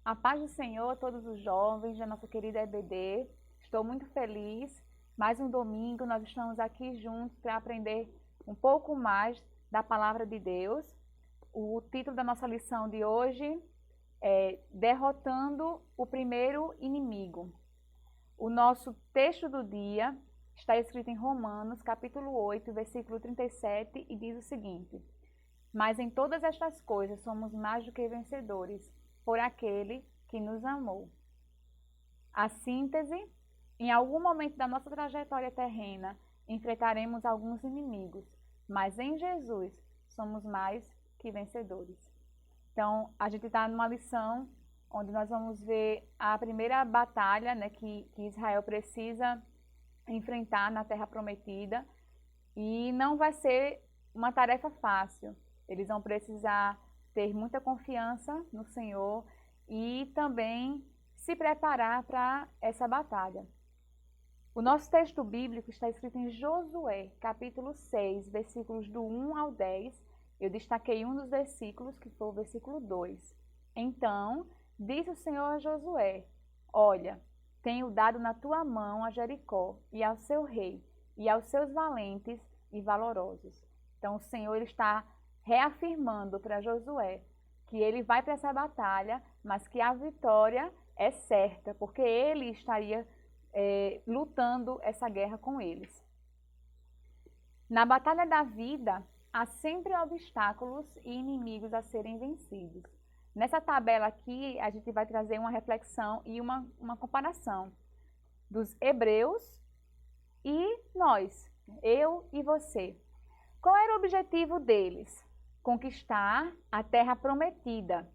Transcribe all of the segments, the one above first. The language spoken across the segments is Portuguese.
A paz do Senhor a todos os jovens da nossa querida EBD. Estou muito feliz. Mais um domingo nós estamos aqui juntos para aprender um pouco mais da palavra de Deus. O título da nossa lição de hoje é Derrotando o Primeiro Inimigo. O nosso texto do dia está escrito em Romanos, capítulo 8, versículo 37, e diz o seguinte: Mas em todas estas coisas somos mais do que vencedores, por aquele que nos amou. A síntese: em algum momento da nossa trajetória terrena, enfrentaremos alguns inimigos, mas em Jesus somos mais que vencedores. Então, a gente está numa lição onde nós vamos ver a primeira batalha, que Israel precisa enfrentar na Terra Prometida, e não vai ser uma tarefa fácil. Eles vão precisar ter muita confiança no Senhor e também se preparar para essa batalha. O nosso texto bíblico está escrito em Josué, capítulo 6, versículos do 1 ao 10. Eu destaquei um dos versículos, que foi o versículo 2. Então, disse o Senhor a Josué: Olha, tenho dado na tua mão a Jericó e ao seu rei e aos seus valentes e valorosos. Então, o Senhor ele está reafirmando para Josué que ele vai para essa batalha, mas que a vitória é certa, porque ele estaria lutando essa guerra com eles. Na batalha da vida, há sempre obstáculos e inimigos a serem vencidos. Nessa tabela aqui, a gente vai trazer uma reflexão e uma comparação dos hebreus e nós, eu e você. Qual era o objetivo deles? Conquistar a terra prometida.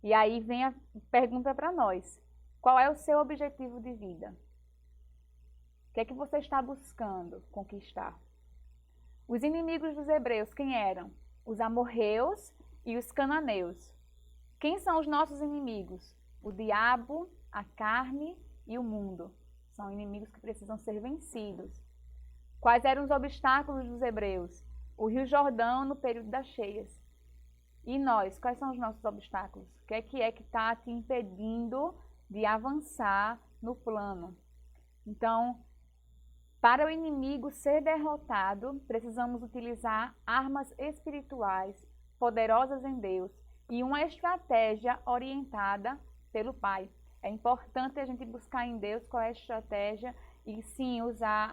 E aí vem a pergunta para nós: qual é o seu objetivo de vida? O que é que você está buscando conquistar? Os inimigos dos hebreus, quem eram? Os amorreus e os cananeus. Quem são os nossos inimigos? O diabo, a carne e o mundo. São inimigos que precisam ser vencidos. Quais eram os obstáculos dos hebreus? O Rio Jordão no período das cheias. E nós, quais são os nossos obstáculos? O que é que está te impedindo de avançar no plano? Então, para o inimigo ser derrotado, precisamos utilizar armas espirituais poderosas em Deus e uma estratégia orientada pelo Pai. É importante a gente buscar em Deus qual é a estratégia e sim usar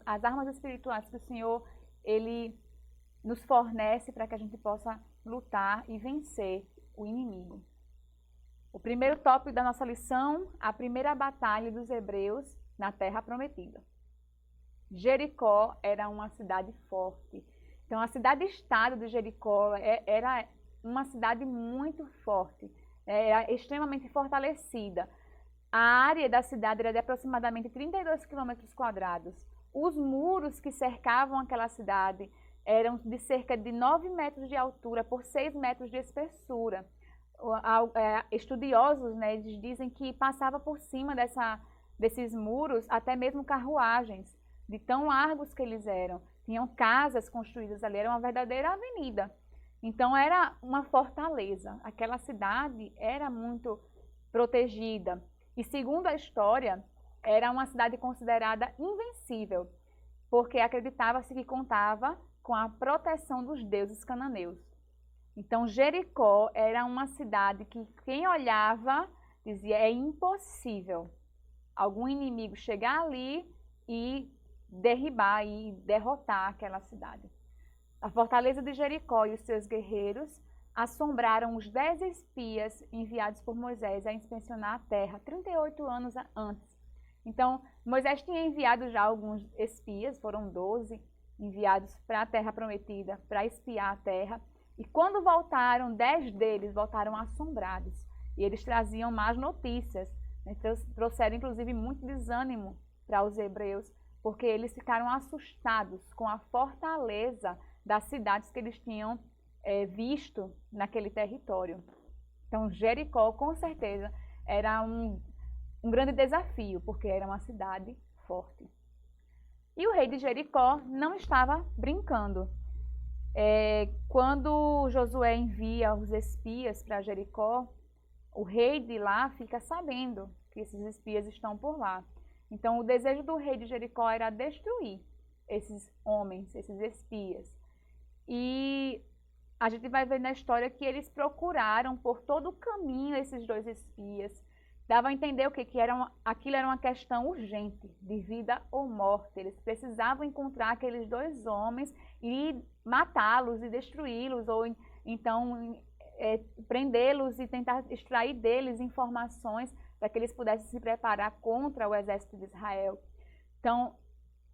as armas espirituais que o Senhor ele nos fornece para que a gente possa lutar e vencer o inimigo. O primeiro tópico da nossa lição: a primeira batalha dos hebreus na Terra Prometida. Jericó era uma cidade forte. Então, a cidade-estado de Jericó era uma cidade muito forte, era extremamente fortalecida. A área da cidade era de aproximadamente 32 quilômetros quadrados. Os muros que cercavam aquela cidade eram de cerca de 9 metros de altura por 6 metros de espessura. Estudiosos, eles dizem que passava por cima desses muros até mesmo carruagens, de tão largos que eles eram. Tinham casas construídas ali, era uma verdadeira avenida. Então era uma fortaleza. Aquela cidade era muito protegida. E segundo a história, era uma cidade considerada invencível, porque acreditava-se que contava com a proteção dos deuses cananeus. Então Jericó era uma cidade que quem olhava dizia: é impossível algum inimigo chegar ali e derribar e derrotar aquela cidade. A fortaleza de Jericó e os seus guerreiros assombraram os 10 espias enviados por Moisés a inspecionar a terra 38 anos antes. Então, Moisés tinha enviado já alguns espias, foram 12 enviados para a terra prometida, para espiar a terra. E quando voltaram, 10 deles voltaram assombrados. E eles traziam más notícias, trouxeram inclusive muito desânimo para os hebreus, porque eles ficaram assustados com a fortaleza das cidades que eles tinham visto naquele território. Então, Jericó, com certeza, era um grande desafio, porque era uma cidade forte. E o rei de Jericó não estava brincando. Quando Josué envia os espias para Jericó, o rei de lá fica sabendo que esses espias estão por lá. Então, o desejo do rei de Jericó era destruir esses homens, esses espias. E a gente vai ver na história que eles procuraram por todo o caminho esses dois espias. Dava a entender o que era aquilo era uma questão urgente, de vida ou morte. Eles precisavam encontrar aqueles dois homens e matá-los e destruí-los, ou então prendê-los e tentar extrair deles informações para que eles pudessem se preparar contra o exército de Israel. Então,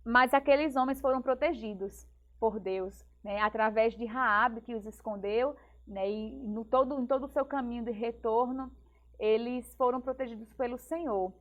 mas aqueles homens foram protegidos por Deus, né, através de Raabe, que os escondeu, né, e em todo o seu caminho de retorno, eles foram protegidos pelo Senhor.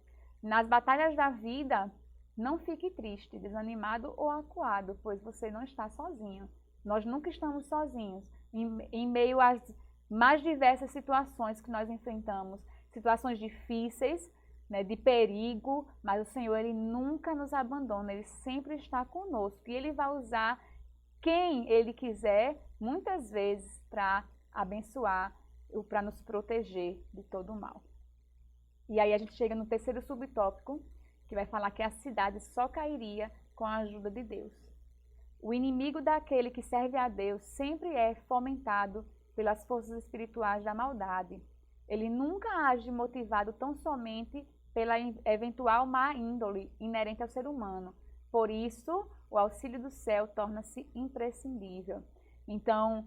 Nas batalhas da vida, não fique triste, desanimado ou acuado, pois você não está sozinho. Nós nunca estamos sozinhos, em meio às mais diversas situações que nós enfrentamos, situações difíceis, né, de perigo, mas o Senhor, Ele nunca nos abandona, Ele sempre está conosco e Ele vai usar quem Ele quiser, muitas vezes, para abençoar, para nos proteger de todo o mal. E aí a gente chega no terceiro subtópico, que vai falar que a cidade só cairia com a ajuda de Deus. O inimigo daquele que serve a Deus sempre é fomentado pelas forças espirituais da maldade. Ele nunca age motivado tão somente pela eventual má índole inerente ao ser humano. Por isso, o auxílio do céu torna-se imprescindível. Então,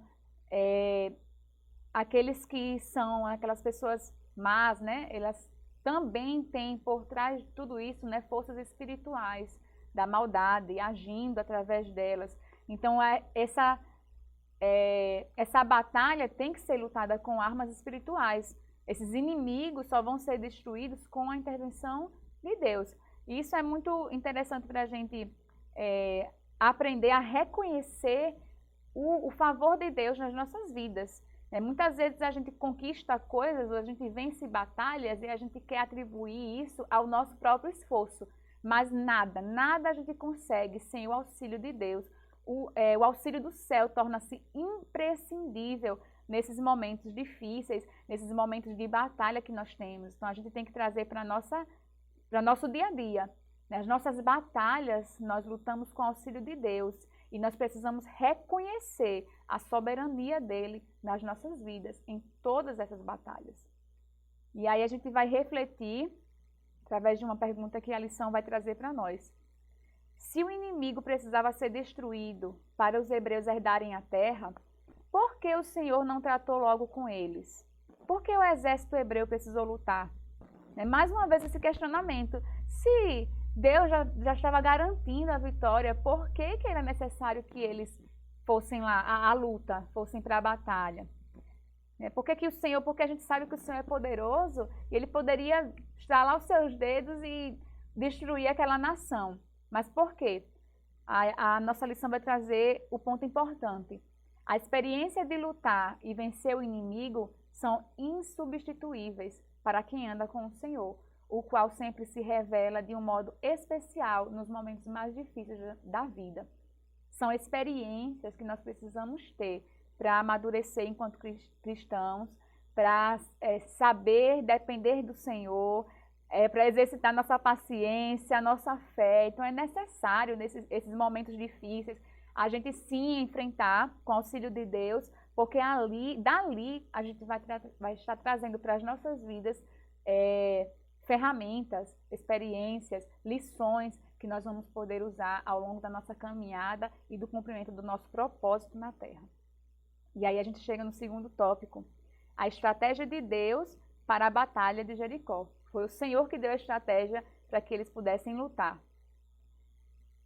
aqueles que são aquelas pessoas más, né, elas também têm por trás de tudo isso, né, forças espirituais da maldade agindo através delas. Então, essa batalha tem que ser lutada com armas espirituais. Esses inimigos só vão ser destruídos com a intervenção de Deus. E isso é muito interessante para a gente aprender a reconhecer o favor de Deus nas nossas vidas. Muitas vezes a gente conquista coisas, a gente vence batalhas e a gente quer atribuir isso ao nosso próprio esforço. Mas nada a gente consegue sem o auxílio de Deus. O auxílio do céu torna-se imprescindível nesses momentos difíceis, nesses momentos de batalha que nós temos. Então a gente tem que trazer para nosso dia a dia. Nas nossas batalhas, nós lutamos com o auxílio de Deus e nós precisamos reconhecer a soberania dele nas nossas vidas, em todas essas batalhas. E aí a gente vai refletir, através de uma pergunta que a lição vai trazer para nós. Se o inimigo precisava ser destruído para os hebreus herdarem a terra, por que o Senhor não tratou logo com eles? Por que o exército hebreu precisou lutar? Mais uma vez esse questionamento. Se Deus já estava garantindo a vitória, por que era necessário que eles fossem lá à luta, fossem para a batalha? Porque a gente sabe que o Senhor é poderoso e Ele poderia estralar os seus dedos e destruir aquela nação. Mas por quê? A nossa lição vai trazer o ponto importante. A experiência de lutar e vencer o inimigo são insubstituíveis para quem anda com o Senhor, o qual sempre se revela de um modo especial nos momentos mais difíceis da vida. São experiências que nós precisamos ter para amadurecer enquanto cristãos, para saber depender do Senhor, para exercitar nossa paciência, nossa fé. Então é necessário, nesses momentos difíceis, a gente sim enfrentar com o auxílio de Deus, porque dali a gente vai estar trazendo para as nossas vidas ferramentas, experiências, lições que nós vamos poder usar ao longo da nossa caminhada e do cumprimento do nosso propósito na Terra. E aí a gente chega no segundo tópico, a estratégia de Deus para a batalha de Jericó. Foi o Senhor que deu a estratégia para que eles pudessem lutar.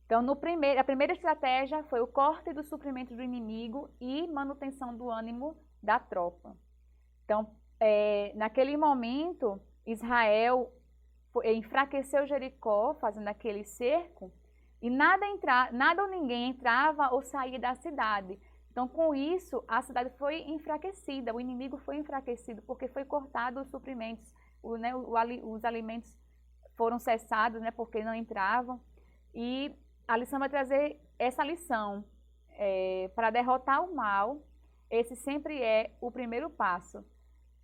Então, a primeira estratégia foi o corte dos suprimentos do inimigo e manutenção do ânimo da tropa. Então, naquele momento, Israel enfraqueceu Jericó, fazendo aquele cerco, e nada ou ninguém entrava ou saía da cidade. Então, com isso, a cidade foi enfraquecida, o inimigo foi enfraquecido, porque foi cortado os suprimentos, os alimentos foram cessados, porque não entravam. E a lição vai trazer essa lição. Para derrotar o mal, esse sempre é o primeiro passo.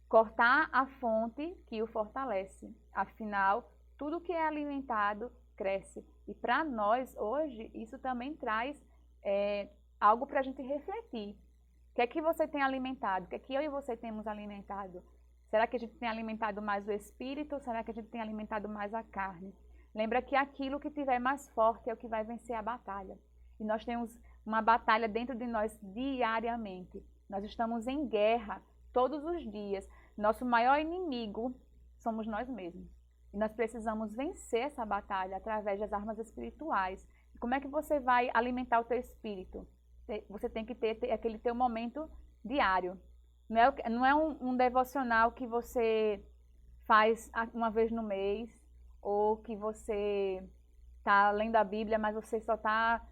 cortar a fonte que o fortalece. Afinal, tudo que é alimentado cresce. E para nós, hoje, isso também traz algo para a gente refletir. O que é que você tem alimentado? O que é que eu e você temos alimentado? Será que a gente tem alimentado mais o espírito ou será que a gente tem alimentado mais a carne? Lembra que aquilo que tiver mais forte é o que vai vencer a batalha. E nós temos uma batalha dentro de nós diariamente. Nós estamos em guerra todos os dias. Nosso maior inimigo somos nós mesmos. E nós precisamos vencer essa batalha através das armas espirituais. E como é que você vai alimentar o teu espírito? Você tem que ter aquele teu momento diário. Não é um devocional que você faz uma vez no mês, ou que você está lendo a Bíblia, mas você só está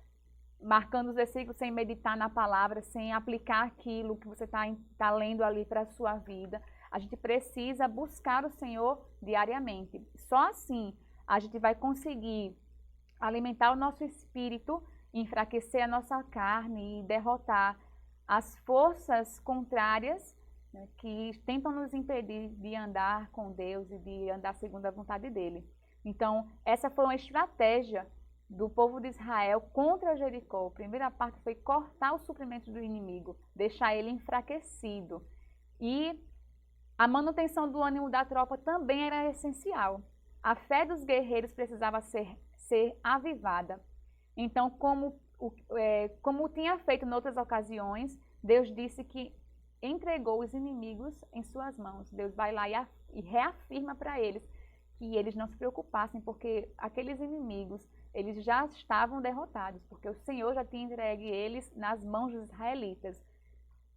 marcando os versículos sem meditar na palavra, sem aplicar aquilo que você está lendo ali para a sua vida. A gente precisa buscar o Senhor diariamente. Só assim a gente vai conseguir alimentar o nosso espírito, enfraquecer a nossa carne e derrotar as forças contrárias, né, que tentam nos impedir de andar com Deus e de andar segundo a vontade dele. Então, essa foi uma estratégia do povo de Israel contra Jericó. A primeira parte foi cortar o suprimento do inimigo, deixar ele enfraquecido. E a manutenção do ânimo da tropa também era essencial. A fé dos guerreiros precisava ser avivada. Então, como tinha feito em outras ocasiões, Deus disse que entregou os inimigos em suas mãos. Deus vai lá e reafirma para eles que eles não se preocupassem, porque aqueles inimigos, eles já estavam derrotados, porque o Senhor já tinha entregue eles nas mãos dos israelitas.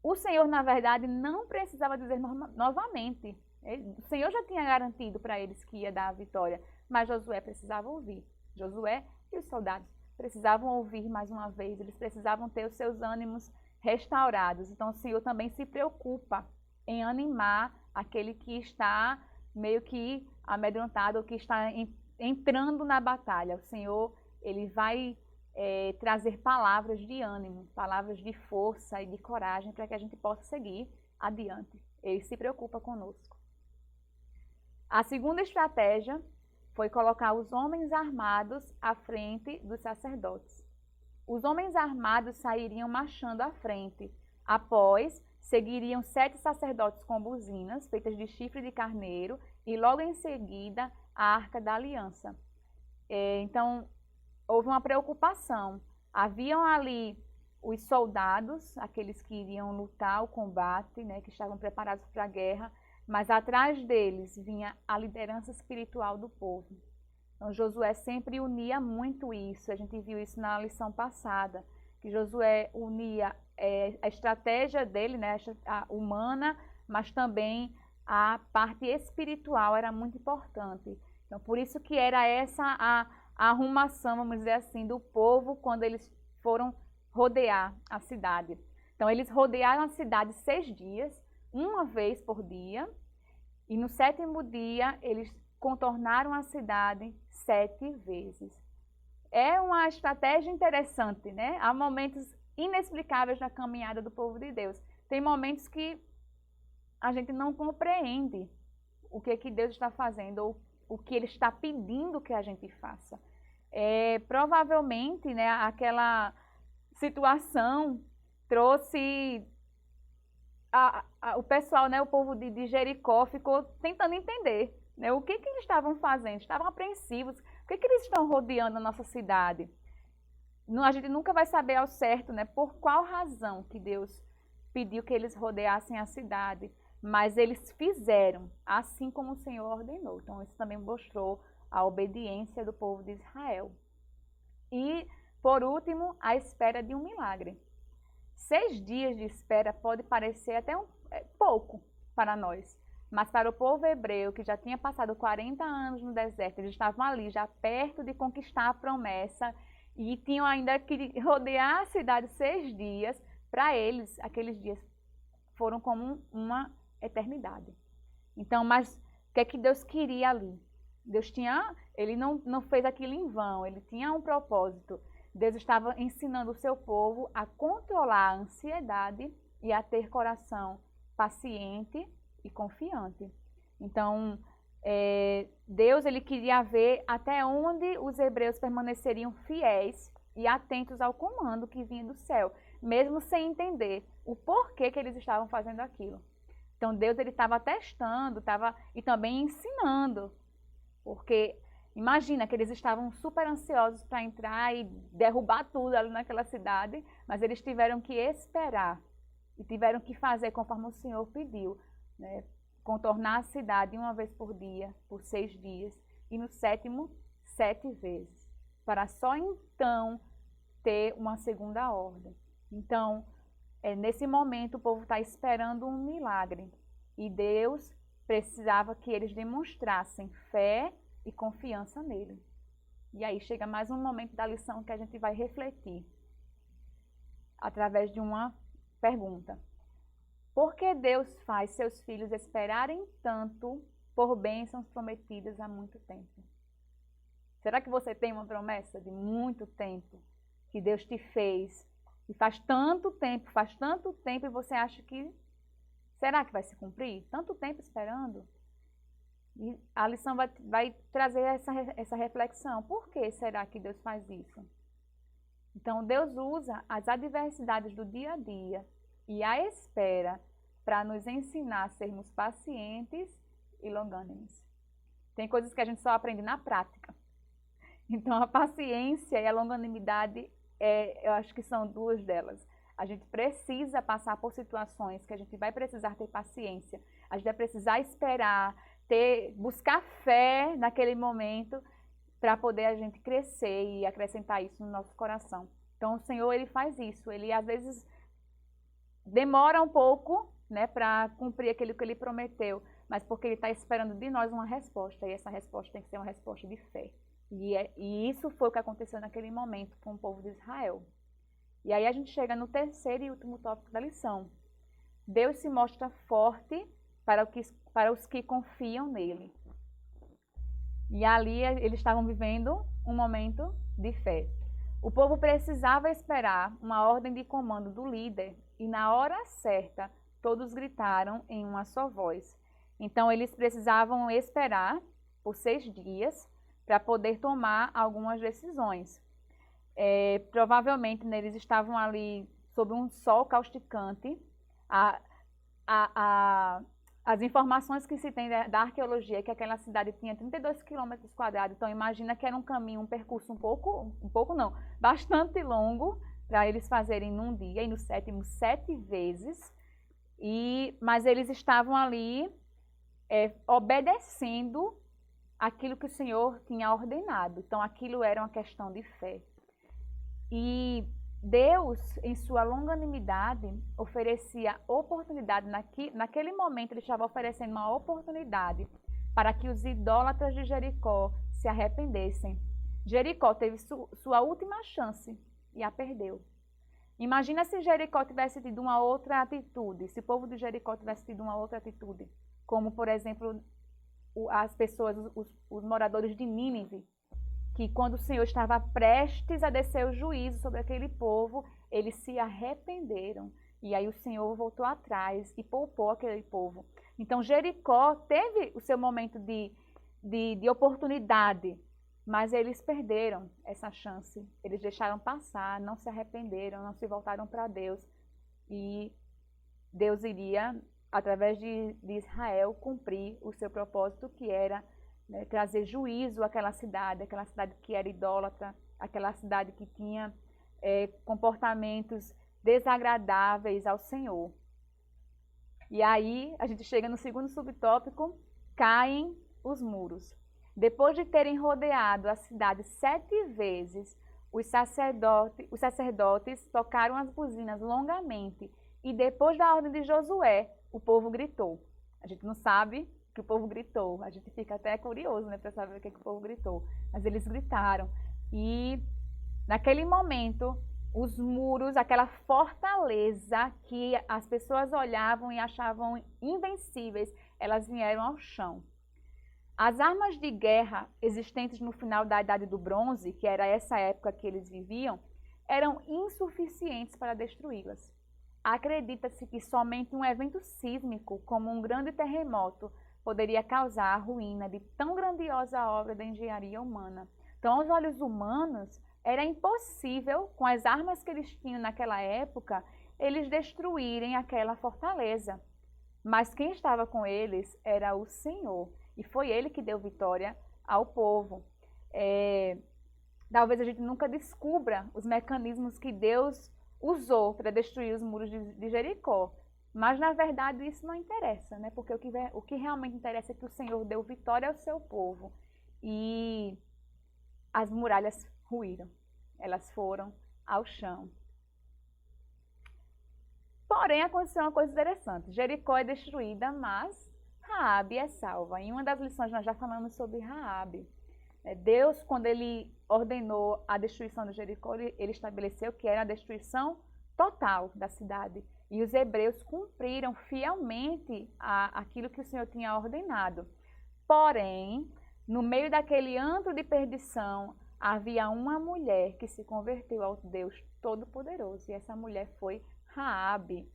O Senhor, na verdade, não precisava dizer novamente. O Senhor já tinha garantido para eles que ia dar a vitória, mas Josué precisava ouvir. Josué e os soldados precisavam ouvir mais uma vez, eles precisavam ter os seus ânimos restaurados. Então, o Senhor também se preocupa em animar aquele que está meio que amedrontado, ou que está entrando na batalha. O Senhor, ele vai trazer palavras de ânimo, palavras de força e de coragem para que a gente possa seguir adiante. Ele se preocupa conosco. A segunda estratégia foi colocar os homens armados à frente dos sacerdotes. Os homens armados sairiam marchando à frente. Após, seguiriam 7 sacerdotes com buzinas, feitas de chifre de carneiro, e logo em seguida, a Arca da Aliança. Então, houve uma preocupação. Haviam ali os soldados, aqueles que iriam lutar o combate, né, que estavam preparados para a guerra, mas atrás deles vinha a liderança espiritual do povo. Então, Josué sempre unia muito isso. A gente viu isso na lição passada, que Josué unia a estratégia dele, né, a humana, mas também a parte espiritual era muito importante. Então, por isso que era essa a arrumação, vamos dizer assim, do povo quando eles foram rodear a cidade. Então, eles rodearam a cidade 6 dias, uma vez por dia, e no 7º dia eles contornaram a cidade 7 vezes. É uma estratégia interessante, né? Há momentos inexplicáveis na caminhada do povo de Deus. Tem momentos que a gente não compreende o que Deus está fazendo, ou o que Ele está pedindo que a gente faça. Provavelmente, né, aquela situação trouxe o pessoal, né, o povo de Jericó ficou tentando entender, né, o que eles estavam fazendo. Estavam apreensivos. Por que eles estão rodeando a nossa cidade? A gente nunca vai saber ao certo, né, por qual razão que Deus pediu que eles rodeassem a cidade, mas eles fizeram, assim como o Senhor ordenou. Então, isso também mostrou a obediência do povo de Israel. E, por último, a espera de um milagre. 6 dias de espera pode parecer até pouco para nós, mas para o povo hebreu, que já tinha passado 40 anos no deserto, eles estavam ali, já perto de conquistar a promessa, e tinham ainda que rodear a cidade 6 dias. Para eles, aqueles dias foram como uma eternidade. Então, mas o que é que Deus queria ali? Ele não fez aquilo em vão, ele tinha um propósito. Deus estava ensinando o seu povo a controlar a ansiedade e a ter coração paciente e confiante. Então, Deus ele queria ver até onde os hebreus permaneceriam fiéis e atentos ao comando que vinha do céu, mesmo sem entender o porquê que eles estavam fazendo aquilo. Então Deus ele estava testando, e também ensinando, porque imagina que eles estavam super ansiosos para entrar e derrubar tudo ali naquela cidade, mas eles tiveram que esperar e tiveram que fazer conforme o Senhor pediu, né? Contornar a cidade uma vez por dia, por 6 dias, e no 7º, 7 vezes, para só então ter uma segunda ordem. Então, nesse momento o povo está esperando um milagre, e Deus precisava que eles demonstrassem fé e confiança nele. E aí chega mais um momento da lição que a gente vai refletir, através de uma pergunta. Por que Deus faz seus filhos esperarem tanto por bênçãos prometidas há muito tempo? Será que você tem uma promessa de muito tempo que Deus te fez e faz tanto tempo e você acha que será que vai se cumprir? Tanto tempo esperando? E a lição vai trazer essa reflexão. Por que será que Deus faz isso? Então Deus usa as adversidades do dia a dia e a espera para nos ensinar a sermos pacientes e longânimos. Tem coisas que a gente só aprende na prática. Então a paciência e a longanimidade, eu acho que são 2 delas. A gente precisa passar por situações que a gente vai precisar ter paciência. A gente vai precisar esperar, buscar fé naquele momento para poder a gente crescer e acrescentar isso no nosso coração. Então o Senhor ele faz isso. Ele às vezes demora um pouco, né, para cumprir aquilo que ele prometeu, mas porque ele está esperando de nós uma resposta, e essa resposta tem que ser uma resposta de fé. E isso foi o que aconteceu naquele momento com o povo de Israel. E aí a gente chega no 3º e último tópico da lição. Deus se mostra forte para os que confiam nele. E ali eles estavam vivendo um momento de fé. O povo precisava esperar uma ordem de comando do líder, e na hora certa todos gritaram em uma só voz. Então eles precisavam esperar por 6 dias para poder tomar algumas decisões. Provavelmente eles estavam ali sob um sol causticante. As informações que se tem da arqueologia é que aquela cidade tinha 32 quilômetros quadrados, então imagina que era um caminho, um percurso bastante longo para eles fazerem num dia, e no 7º 7 vezes, mas eles estavam ali obedecendo aquilo que o Senhor tinha ordenado, então aquilo era uma questão de fé. E Deus, em sua longanimidade, oferecia oportunidade, naquele momento ele estava oferecendo uma oportunidade para que os idólatras de Jericó se arrependessem. Jericó teve sua última chance e a perdeu. Imagina se Jericó tivesse tido uma outra atitude, se o povo de Jericó tivesse tido uma outra atitude, como por exemplo as pessoas, os moradores de Nínive, que quando o Senhor estava prestes a descer o juízo sobre aquele povo, eles se arrependeram. E aí o Senhor voltou atrás e poupou aquele povo. Então Jericó teve o seu momento de oportunidade, mas eles perderam essa chance. Eles deixaram passar, não se arrependeram, não se voltaram para Deus. E Deus iria, através de Israel, cumprir o seu propósito, que era trazer juízo àquela cidade que era idólatra, aquela cidade que tinha comportamentos desagradáveis ao Senhor. E aí a gente chega no 2º subtópico, caem os muros. Depois de terem rodeado a cidade 7 vezes, os sacerdotes tocaram as buzinas longamente, e depois da ordem de Josué, o povo gritou. A gente não sabe que o povo gritou. A gente fica até curioso, né, para saber o que o povo gritou. Mas eles gritaram. E naquele momento, os muros, aquela fortaleza que as pessoas olhavam e achavam invencíveis, elas vieram ao chão. As armas de guerra existentes no final da Idade do Bronze, que era essa época que eles viviam, eram insuficientes para destruí-las. acredita-se que somente um evento sísmico, como um grande terremoto, poderia causar a ruína de tão grandiosa obra da engenharia humana. Então, aos olhos humanos, era impossível, com as armas que eles tinham naquela época, eles destruírem aquela fortaleza. Mas quem estava com eles era o Senhor, e foi Ele que deu vitória ao povo. Talvez a gente nunca descubra os mecanismos que Deus usou para destruir os muros de Jericó, mas na verdade isso não interessa, né? Porque o que realmente interessa é que o Senhor deu vitória ao seu povo e as muralhas ruíram, elas foram ao chão. Porém, aconteceu uma coisa interessante. Jericó é destruída, mas Raabe é salva. Em uma das lições nós já falamos sobre Raabe. Deus, quando ele ordenou a destruição de Jericó, ele estabeleceu que era a destruição total da cidade. E os hebreus cumpriram fielmente aquilo que o Senhor tinha ordenado. Porém, no meio daquele antro de perdição, havia uma mulher que se converteu ao Deus Todo-Poderoso. E essa mulher foi Raabe.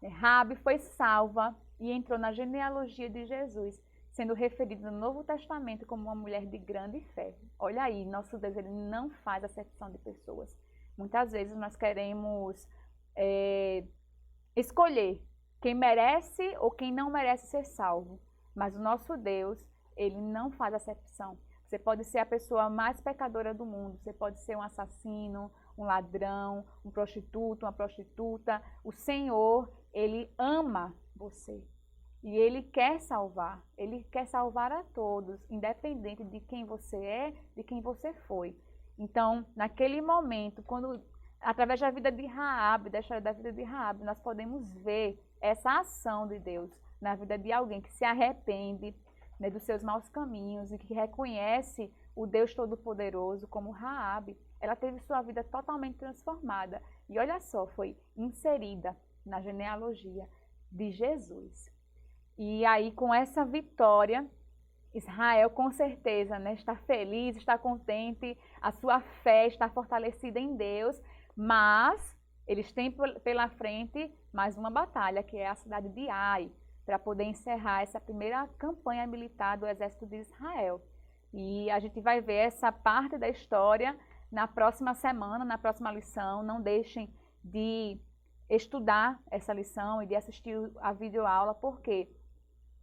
Raabe foi salva e entrou na genealogia de Jesus, sendo referida no Novo Testamento como uma mulher de grande fé. Olha aí, nosso Deus, ele não faz acepção de pessoas. Muitas vezes nós queremos escolher quem merece ou quem não merece ser salvo. Mas o nosso Deus, ele não faz acepção. Você pode ser a pessoa mais pecadora do mundo, você pode ser um assassino, um ladrão, um prostituto, uma prostituta. O Senhor, ele ama você. E ele quer salvar a todos, independente de quem você é, de quem você foi. Então, naquele momento, através da vida de Raabe, da história da vida de Raabe, nós podemos ver essa ação de Deus na vida de alguém que se arrepende, né, dos seus maus caminhos e que reconhece o Deus Todo-Poderoso como Raabe. Ela teve sua vida totalmente transformada. E olha só, foi inserida na genealogia de Jesus. E aí, com essa vitória, Israel com certeza, né, está feliz, está contente, a sua fé está fortalecida em Deus, mas eles têm pela frente mais uma batalha, que é a cidade de Ai, para poder encerrar essa primeira campanha militar do exército de Israel. E a gente vai ver essa parte da história na próxima semana, na próxima lição. Não deixem de estudar essa lição e de assistir a videoaula, porque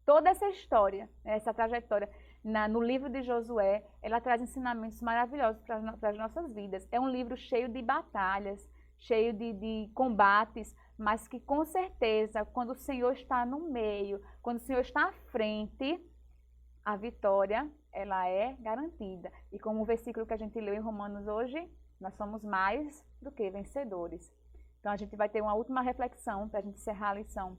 toda essa história, essa trajetória no livro de Josué, ela traz ensinamentos maravilhosos para as nossas vidas. É um livro cheio de batalhas, cheio de combates, mas que com certeza, quando o Senhor está no meio, quando o Senhor está à frente, a vitória, ela é garantida. E como o versículo que a gente leu em Romanos hoje, nós somos mais do que vencedores. Então a gente vai ter uma última reflexão para a gente encerrar a lição.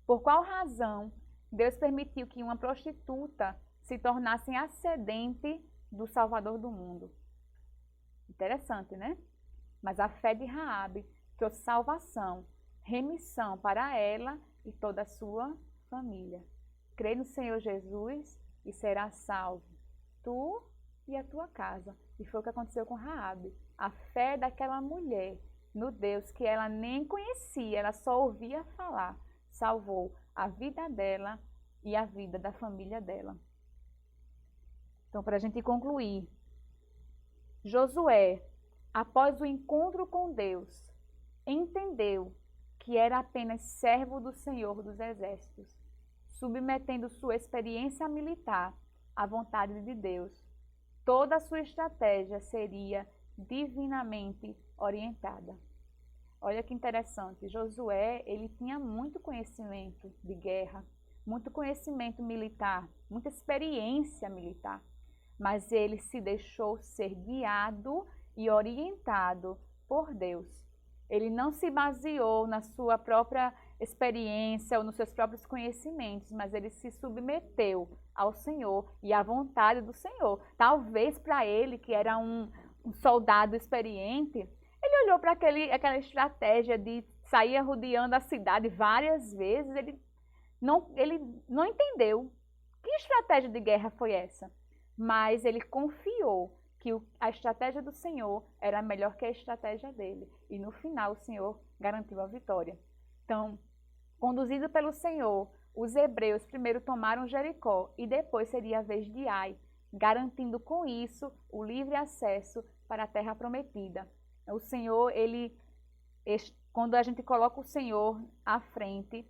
Por qual razão Deus permitiu que uma prostituta se tornasse ascendente do Salvador do mundo? Interessante, né? Mas a fé de Raabe trouxe salvação, remissão para ela e toda a sua família. Crê no Senhor Jesus e serás salvo, tu e a tua casa. E foi o que aconteceu com Raabe. A fé daquela mulher no Deus que ela nem conhecia, ela só ouvia falar, salvou a vida dela e a vida da família dela. Então, para a gente concluir, Josué, após o encontro com Deus, entendeu que era apenas servo do Senhor dos Exércitos, submetendo sua experiência militar à vontade de Deus. Toda a sua estratégia seria divinamente orientada. Olha que interessante, Josué, ele tinha muito conhecimento de guerra, muito conhecimento militar, muita experiência militar, mas ele se deixou ser guiado e orientado por Deus. Ele não se baseou na sua própria experiência ou nos seus próprios conhecimentos, mas ele se submeteu ao Senhor e à vontade do Senhor. Talvez para ele, que era um soldado experiente, ele olhou para aquela estratégia de sair rodeando a cidade várias vezes, ele não entendeu que estratégia de guerra foi essa, mas ele confiou que a estratégia do Senhor era melhor que a estratégia dele. E no final o Senhor garantiu a vitória. Então, conduzido pelo Senhor, os hebreus primeiro tomaram Jericó e depois seria a vez de Ai, garantindo com isso o livre acesso para a terra prometida. O Senhor, quando a gente coloca o Senhor à frente,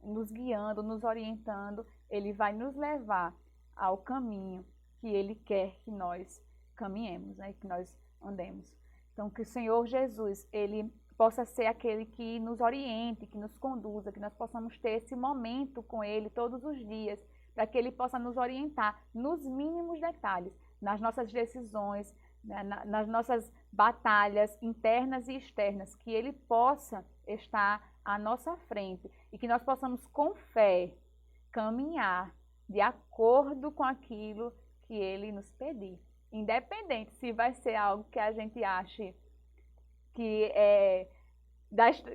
nos guiando, nos orientando, ele vai nos levar ao caminho que ele quer que nós caminhemos, né? Que nós andemos. Então, que o Senhor Jesus, ele possa ser aquele que nos oriente, que nos conduza, que nós possamos ter esse momento com ele todos os dias, para que ele possa nos orientar nos mínimos detalhes, nas nossas decisões, né? Nas nossas batalhas internas e externas, que ele possa estar à nossa frente e que nós possamos com fé caminhar de acordo com aquilo que ele nos pedir. Independente se vai ser algo que a gente ache que é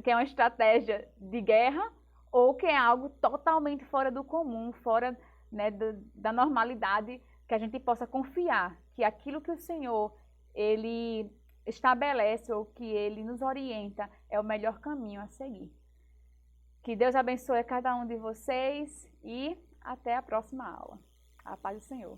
uma estratégia de guerra ou que é algo totalmente fora do comum, fora, né, da normalidade, que a gente possa confiar que aquilo que o Senhor ele estabelece ou que ele nos orienta é o melhor caminho a seguir. Que Deus abençoe a cada um de vocês e até a próxima aula. A paz do Senhor.